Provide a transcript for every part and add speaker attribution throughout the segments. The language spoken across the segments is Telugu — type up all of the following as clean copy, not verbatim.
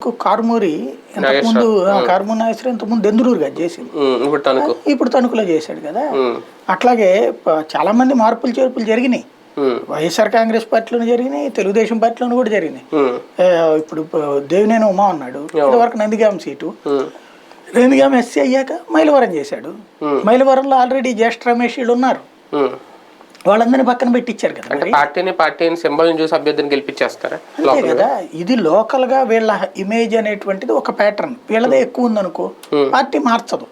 Speaker 1: మీకు కారుమూరి ఇంతకుముందు కారుమూరి నాగేశ్వరరావు ఇంతకుముందు దెందులూరు కదా చేసింది, ఇప్పుడు తణుకులో చేశాడు కదా. అట్లాగే చాలా మంది మార్పులు చేర్పులు జరిగినాయి. వైఎస్ఆర్ కాంగ్రెస్ పార్టీలోనూ జరిగినాయి, తెలుగుదేశం పార్టీలోనూ కూడా జరిగినాయి. ఇప్పుడు దేవినేని ఉమా ఉన్నాడు, ఇదివరకు నందిగామ సీటు, నందిగామ ఎస్సీ అయ్యాక మైలవరం చేశాడు. మైలవరంలో ఆల్రెడీ జ్యేష్ఠ రమేష్ వీళ్ళు ఉన్నారు, వాళ్ళందరినీ పక్కన పెట్టించారు కదా.
Speaker 2: పార్టీని సింబల్ చూసి అభ్యర్థిని గెలిపించేస్తారా?
Speaker 1: అంతే కదా. ఇది లోకల్ గా వీళ్ళ ఇమేజ్ అనేటువంటిది ఒక ప్యాటర్న్. వీళ్ళదే ఎక్కువ ఉందనుకో పార్టీ మార్చదు,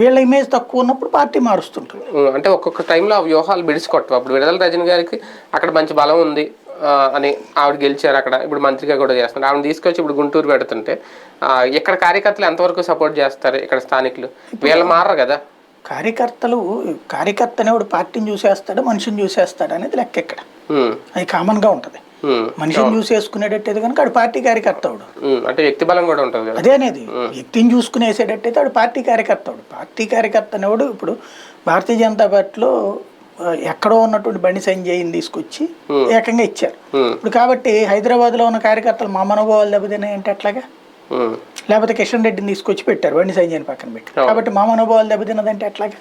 Speaker 1: వీళ్ళ ఇమేజ్ తక్కువ ఉన్నప్పుడు పార్టీ మారుస్తుంటుంది.
Speaker 2: అంటే ఒక్కొక్క టైంలో ఆ వ్యూహాలు బిడిసికొట్టవు. అప్పుడు విడుదల రజని గారికి అక్కడ మంచి బలం ఉంది అని ఆవిడ గెలిచారు, అక్కడ ఇప్పుడు మంత్రిగా కూడా చేస్తున్నారు. ఆవిడ తీసుకొచ్చి ఇప్పుడు గుంటూరు పెడుతుంటే ఇక్కడ కార్యకర్తలు ఎంతవరకు సపోర్ట్ చేస్తారు? ఇక్కడ స్థానికులు వీళ్ళు మారరు కదా.
Speaker 1: కార్యకర్త అనేవాడు పార్టీని చూసేస్తాడు, మనిషిని చూసేస్తాడు అనేది లెక్క ఇక్కడ. అది కామన్ గా ఉంటది. మనిషిని చూసేసుకునేటట్టయితే కనుక ఆడు పార్టీ కార్యకర్త అవుడు.
Speaker 2: అంటే వ్యక్తి బలం కూడా ఉంటుంది.
Speaker 1: అదే అనేది వ్యక్తిని చూసుకునేసేటట్టయితే ఆడు పార్టీ కార్యకర్త అవుడు. పార్టీ కార్యకర్త అనేవాడు ఇప్పుడు భారతీయ జనతా పార్టీలో ఎక్కడో ఉన్నటువంటి బండి సంజయ్ని తీసుకొచ్చి ఏకంగా ఇచ్చారు. ఇప్పుడు కాబట్టి హైదరాబాద్ లో ఉన్న కార్యకర్తలు మా మనోభావాలు దెబ్బతిన్నాయి అంటే ఎట్లాగా? లేకపోతే కిషన్ రెడ్డిని తీసుకొచ్చి పెట్టారు, బండి సంజయ్ని పక్కన పెట్టారు, కాబట్టి మా మనోభావాలు దెబ్బతిన్నదంటే ఎట్లాగా?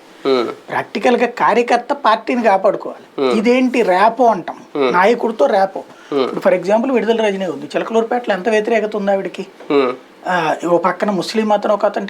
Speaker 1: ప్రాక్టికల్ గా కార్యకర్త పార్టీని కాపాడుకోవాలి. ఇదేంటి ర్యాపో అంటాం, నాయకుడితో ర్యాపో. ఇప్పుడు ఫర్ ఎగ్జాంపుల్ విడుదల రజనీ ఉంది, చిలకలూరుపేటలో ఎంత వ్యతిరేకత ఉంది ఆవిడికి. ఓ పక్కన ముస్లిం అతను ఒక అతను